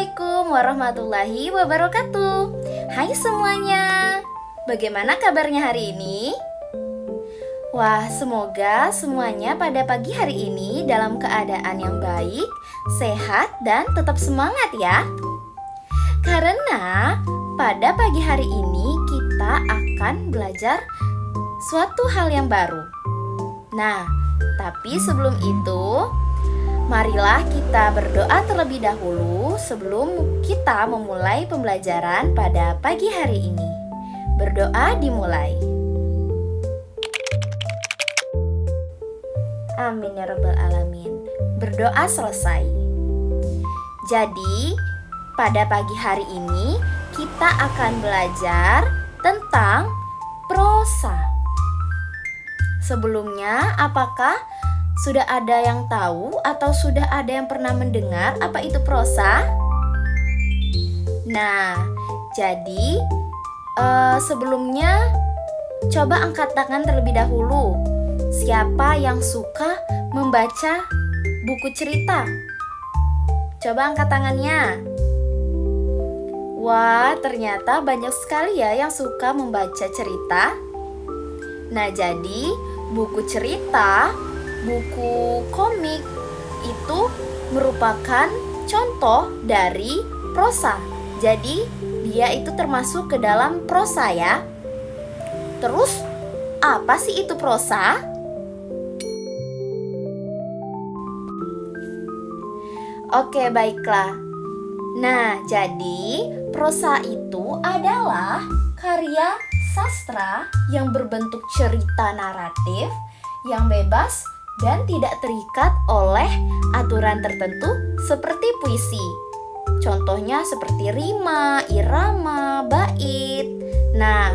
Assalamualaikum warahmatullahi wabarakatuh. Hai semuanya, bagaimana kabarnya hari ini? Wah, semoga semuanya pada pagi hari ini dalam keadaan yang baik, sehat, dan tetap semangat ya. Karena pada pagi hari ini kita akan belajar suatu hal yang baru. Nah, tapi sebelum itu, marilah kita berdoa terlebih dahulu sebelum kita memulai pembelajaran pada pagi hari ini. Berdoa dimulai. Amin ya rabbal alamin. Berdoa selesai. Jadi, pada pagi hari ini kita akan belajar tentang prosa. Sebelumnya, apakah sudah ada yang tahu atau sudah ada yang pernah mendengar apa itu prosa? Nah, jadi sebelumnya coba angkat tangan terlebih dahulu. Siapa yang suka membaca buku cerita? Coba angkat tangannya. Wah, ternyata banyak sekali ya yang suka membaca cerita. Nah, jadi buku cerita, buku komik itu merupakan contoh dari prosa. Jadi dia itu termasuk ke dalam prosa ya. Terus apa sih itu prosa? Oke, baiklah. Nah, jadi prosa itu adalah karya sastra yang berbentuk cerita naratif yang bebas dan tidak terikat oleh aturan tertentu seperti puisi. Contohnya seperti rima, irama, bait. Nah,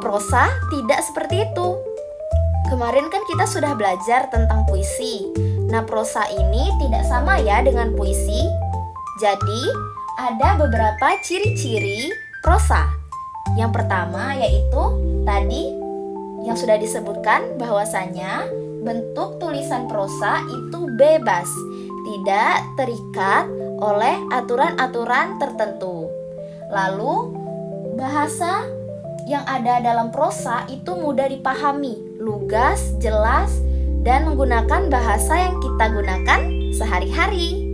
prosa tidak seperti itu. Kemarin kan kita sudah belajar tentang puisi. Nah, prosa ini tidak sama ya dengan puisi. Jadi, ada beberapa ciri-ciri prosa. Yang pertama yaitu tadi yang sudah disebutkan bahwasanya bentuk tulisan prosa itu bebas, tidak terikat oleh aturan-aturan tertentu. Lalu, bahasa yang ada dalam prosa itu mudah dipahami, lugas, jelas, dan menggunakan bahasa yang kita gunakan sehari-hari.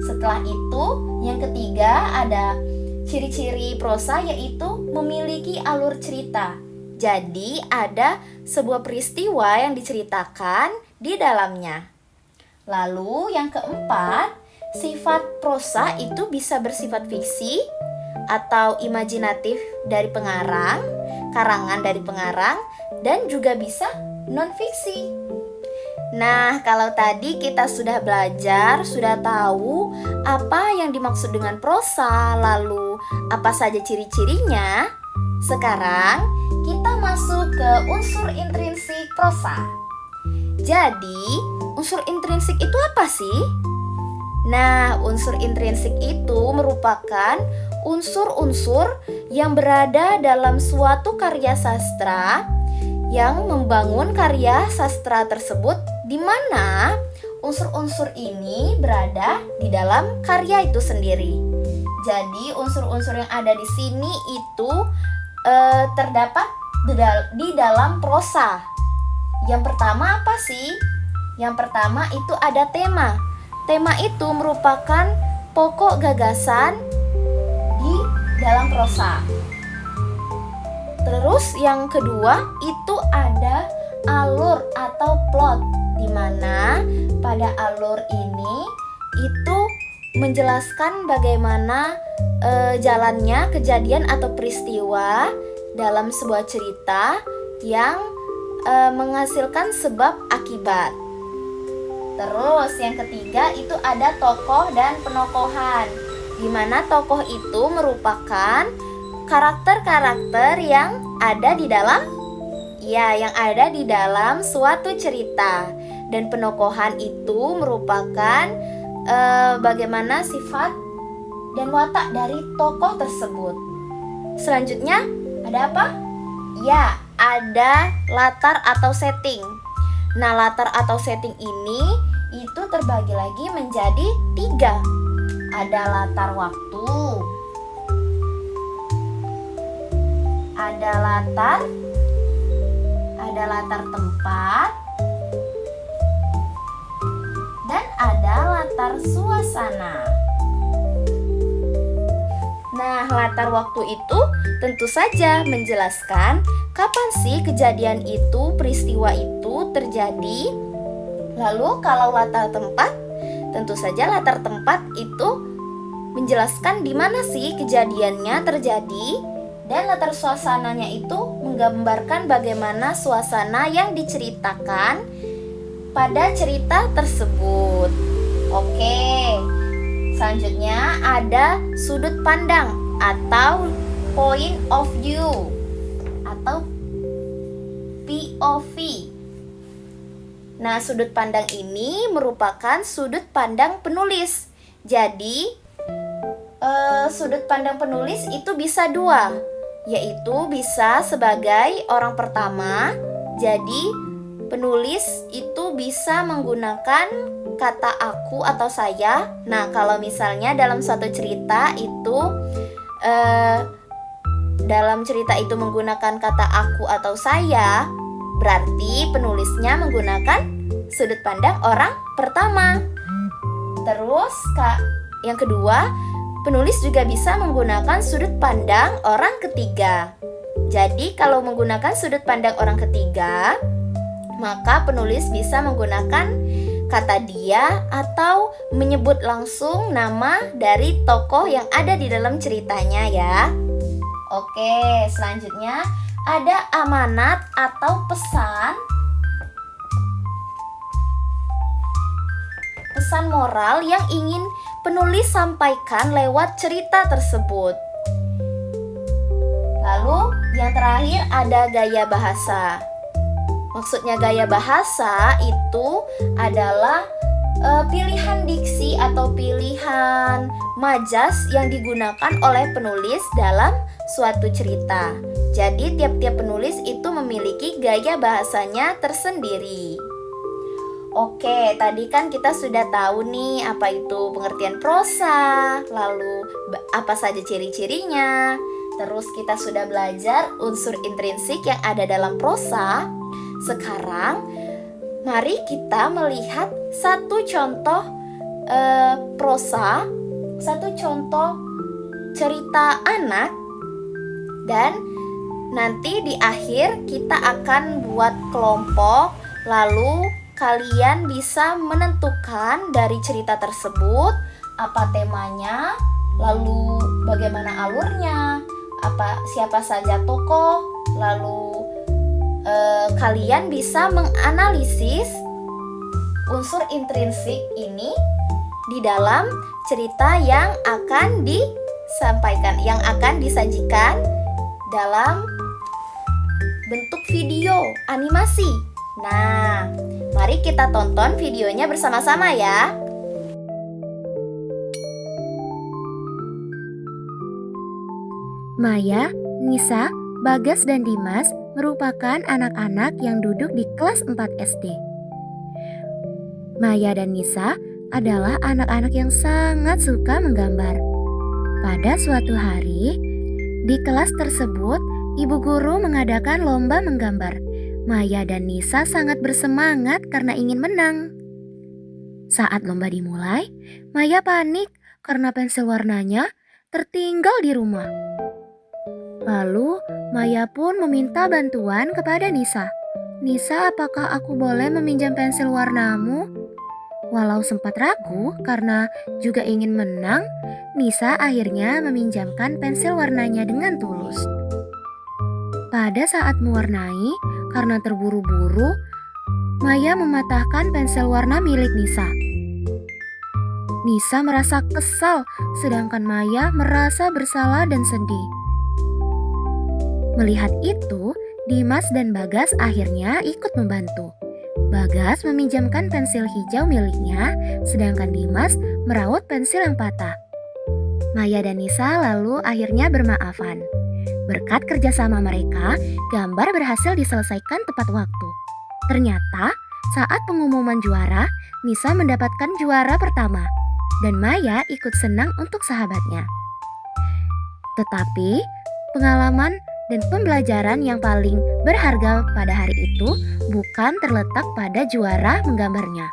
Setelah itu, yang ketiga ada ciri-ciri prosa yaitu memiliki alur cerita. Jadi ada sebuah peristiwa yang diceritakan di dalamnya. Lalu yang keempat, sifat prosa itu bisa bersifat fiksi atau imajinatif dari pengarang, karangan dari pengarang, dan juga bisa non-fiksi. Nah, kalau tadi kita sudah belajar, sudah tahu apa yang dimaksud dengan prosa, lalu apa saja ciri-cirinya. Sekarang kita masuk ke unsur intrinsik prosa. Jadi, unsur intrinsik itu apa sih? Nah, unsur intrinsik itu merupakan unsur-unsur yang berada dalam suatu karya sastra yang membangun karya sastra tersebut, di mana unsur-unsur ini berada di dalam karya itu sendiri. Jadi, unsur-unsur yang ada di sini itu terdapat di dalam prosa. Yang pertama apa sih? Yang pertama itu ada tema. Tema itu merupakan pokok gagasan di dalam prosa. Terus yang kedua itu ada alur atau plot, di mana pada alur ini itu menjelaskan bagaimana jalannya kejadian atau peristiwa dalam sebuah cerita yang menghasilkan sebab akibat. Terus yang ketiga itu ada tokoh dan penokohan, di mana tokoh itu merupakan karakter-karakter yang ada di dalam suatu cerita, dan penokohan itu merupakan bagaimana sifat dan watak dari tokoh tersebut. Selanjutnya ada apa? Ya, ada latar atau setting. Nah, latar atau setting ini itu terbagi lagi menjadi 3. Ada latar waktu, ada latar tempat, dan ada latar suasana. Nah, latar waktu itu tentu saja menjelaskan kapan sih kejadian itu, peristiwa itu terjadi. Lalu kalau latar tempat, tentu saja latar tempat itu menjelaskan di mana sih kejadiannya terjadi. Dan latar suasananya itu menggambarkan bagaimana suasana yang diceritakan pada cerita tersebut. Oke. Selanjutnya ada sudut pandang atau point of view atau POV. Nah, sudut pandang ini merupakan sudut pandang penulis. Jadi, sudut pandang penulis itu bisa dua, yaitu bisa sebagai orang pertama. Jadi, penulis itu bisa menggunakan kata aku atau saya. Nah, kalau misalnya dalam suatu cerita itu dalam cerita itu menggunakan kata aku atau saya, berarti penulisnya menggunakan sudut pandang orang pertama. Terus yang kedua, penulis juga bisa menggunakan sudut pandang orang ketiga. Jadi kalau menggunakan sudut pandang orang ketiga, maka penulis bisa menggunakan kata dia atau menyebut langsung nama dari tokoh yang ada di dalam ceritanya ya. Oke, selanjutnya ada amanat atau pesan moral yang ingin penulis sampaikan lewat cerita tersebut. Lalu yang terakhir ada gaya bahasa. Maksudnya gaya bahasa itu adalah pilihan diksi atau pilihan majas yang digunakan oleh penulis dalam suatu cerita. Jadi tiap-tiap penulis itu memiliki gaya bahasanya tersendiri. Oke, tadi kan kita sudah tahu nih apa itu pengertian prosa, lalu apa saja ciri-cirinya. Terus kita sudah belajar unsur intrinsik yang ada dalam prosa. Sekarang, mari kita melihat satu contoh prosa, satu contoh cerita anak, dan nanti di akhir kita akan buat kelompok, lalu kalian bisa menentukan dari cerita tersebut apa temanya, lalu bagaimana alurnya, siapa saja tokoh, lalu kalian bisa menganalisis unsur intrinsik ini di dalam cerita yang akan disampaikan, yang akan disajikan dalam bentuk video animasi. Nah, mari kita tonton videonya bersama-sama ya. Maya, Nisa, Bagas, dan Dimas merupakan anak-anak yang duduk di kelas 4 SD. Maya dan Nisa adalah anak-anak yang sangat suka menggambar. Pada suatu hari, di kelas tersebut, ibu guru mengadakan lomba menggambar. Maya dan Nisa sangat bersemangat karena ingin menang. Saat lomba dimulai, Maya panik karena pensil warnanya tertinggal di rumah. Lalu, Maya pun meminta bantuan kepada Nisa. Nisa, apakah aku boleh meminjam pensil warnamu? Walau sempat ragu karena juga ingin menang, Nisa akhirnya meminjamkan pensil warnanya dengan tulus. Pada saat mewarnai, karena terburu-buru, Maya mematahkan pensil warna milik Nisa. Nisa merasa kesal, sedangkan Maya merasa bersalah dan sedih. Melihat itu, Dimas dan Bagas akhirnya ikut membantu. Bagas meminjamkan pensil hijau miliknya, sedangkan Dimas merawat pensil yang patah. Maya dan Nisa lalu akhirnya bermaafan. Berkat kerjasama mereka, gambar berhasil diselesaikan tepat waktu. Ternyata, saat pengumuman juara, Nisa mendapatkan juara pertama. dan Maya ikut senang untuk sahabatnya. Tetapi, pengalaman dan pembelajaran yang paling berharga pada hari itu bukan terletak pada juara menggambarnya,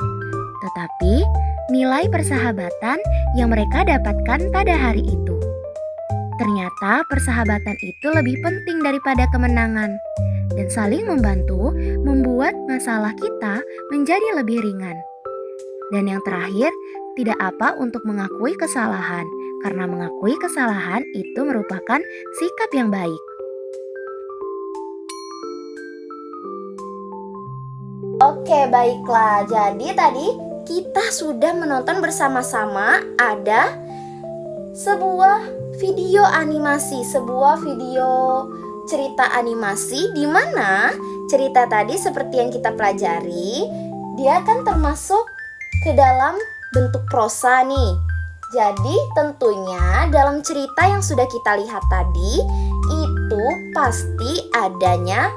tetapi nilai persahabatan yang mereka dapatkan pada hari itu. Ternyata persahabatan itu lebih penting daripada kemenangan, dan saling membantu membuat masalah kita menjadi lebih ringan. Dan yang terakhir, tidak apa untuk mengakui kesalahan, karena mengakui kesalahan itu merupakan sikap yang baik. Oke, baiklah. Jadi tadi kita sudah menonton bersama-sama ada sebuah video animasi, sebuah video cerita animasi di mana cerita tadi seperti yang kita pelajari, dia kan termasuk ke dalam bentuk prosa nih. Jadi tentunya dalam cerita yang sudah kita lihat tadi itu pasti adanya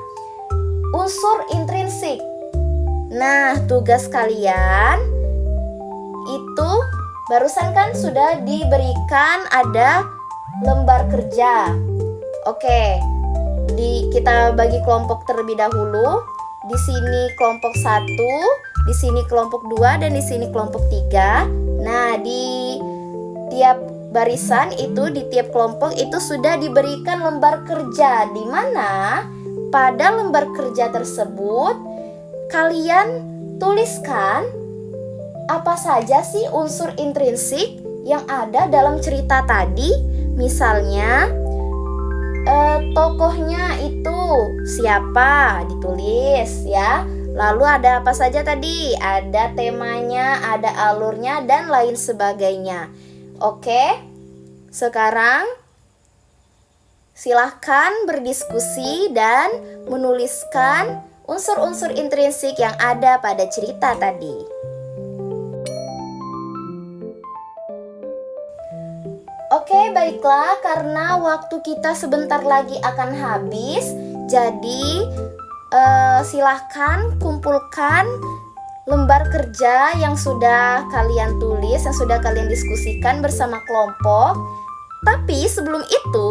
unsur intrinsik. Nah, tugas kalian itu barusan kan sudah diberikan ada lembar kerja. Oke, kita bagi kelompok terlebih dahulu. Di sini kelompok 1, di sini kelompok 2, dan di sini kelompok 3. Nah, di tiap barisan itu, di tiap kelompok itu sudah diberikan lembar kerja, di mana pada lembar kerja tersebut kalian tuliskan apa saja sih unsur intrinsik yang ada dalam cerita tadi. Misalnya tokohnya itu siapa, ditulis ya. Lalu ada apa saja tadi? Ada temanya, ada alurnya, dan lain sebagainya. Oke, sekarang silahkan berdiskusi dan menuliskan unsur-unsur intrinsik yang ada pada cerita tadi. Oke, baiklah, karena waktu kita sebentar lagi akan habis, jadi silahkan kumpulkan lembar kerja yang sudah kalian tulis, yang sudah kalian diskusikan bersama kelompok. Tapi sebelum itu,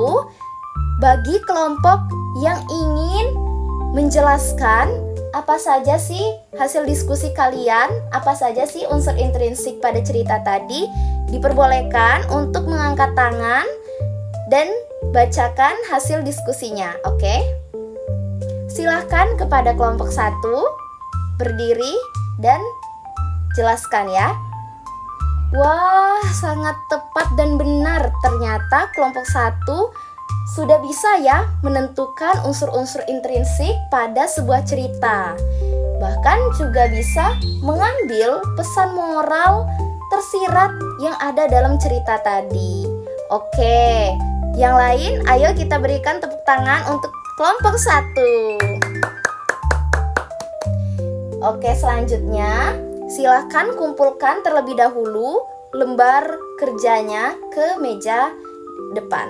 bagi kelompok yang ingin menjelaskan apa saja sih hasil diskusi kalian, apa saja sih unsur intrinsik pada cerita tadi, diperbolehkan untuk mengangkat tangan dan bacakan hasil diskusinya. Oke? Silahkan kepada kelompok 1 berdiri dan jelaskan ya. Wah, sangat tepat dan benar. Ternyata kelompok 1 sudah bisa ya menentukan unsur-unsur intrinsik pada sebuah cerita. Bahkan juga bisa mengambil pesan moral tersirat yang ada dalam cerita tadi. Oke, yang lain ayo kita berikan tepuk tangan untuk kelompok 1. Oke, selanjutnya silakan kumpulkan terlebih dahulu lembar kerjanya ke meja depan.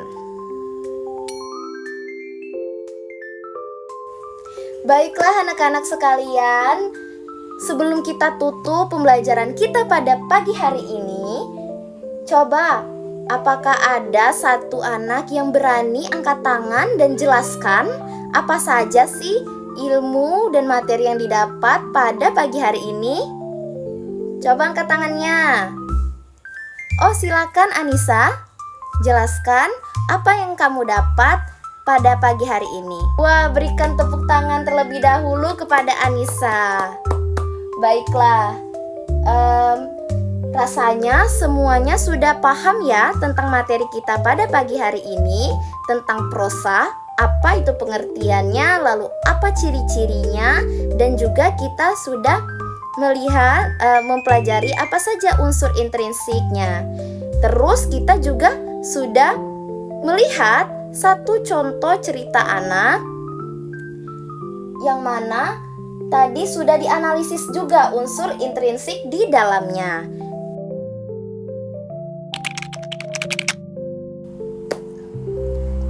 Baiklah anak-anak sekalian, sebelum kita tutup pembelajaran kita pada pagi hari ini, coba apakah ada satu anak yang berani angkat tangan dan jelaskan apa saja sih ilmu dan materi yang didapat pada pagi hari ini? Coba angkat tangannya. Oh, silakan Anissa, jelaskan apa yang kamu dapat pada pagi hari ini. Wah, berikan tepuk tangan terlebih dahulu kepada Anissa. Baiklah, rasanya semuanya sudah paham ya tentang materi kita pada pagi hari ini, tentang prosa, apa itu pengertiannya, lalu apa ciri-cirinya, dan juga kita sudah melihat, mempelajari apa saja unsur intrinsiknya. Terus kita juga sudah melihat satu contoh cerita anak yang mana tadi sudah dianalisis juga unsur intrinsik di dalamnya.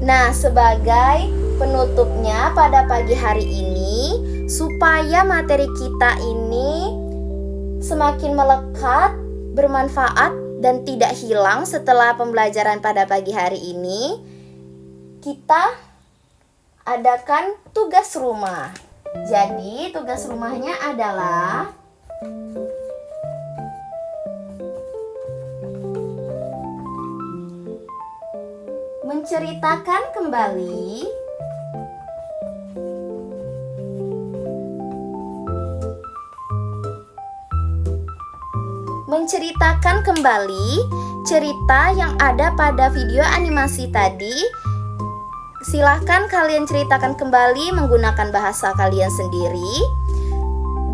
Nah, sebagai penutupnya pada pagi hari ini, supaya materi kita ini semakin melekat, bermanfaat dan tidak hilang setelah pembelajaran pada pagi hari ini, kita adakan tugas rumah. Jadi, tugas rumahnya adalah menceritakan kembali cerita yang ada pada video animasi tadi. Silahkan kalian ceritakan kembali menggunakan bahasa kalian sendiri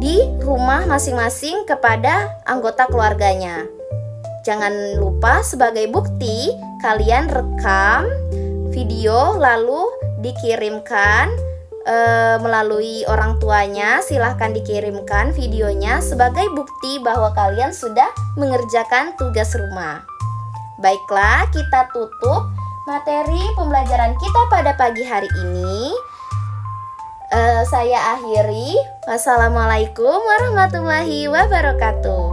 di rumah masing-masing kepada anggota keluarganya. Jangan lupa sebagai bukti kalian rekam video lalu dikirimkan melalui orang tuanya. Silahkan dikirimkan videonya sebagai bukti bahwa kalian sudah mengerjakan tugas rumah. Baiklah, kita tutup materi pembelajaran kita pada pagi hari ini. Saya akhiri. Wassalamualaikum warahmatullahi wabarakatuh.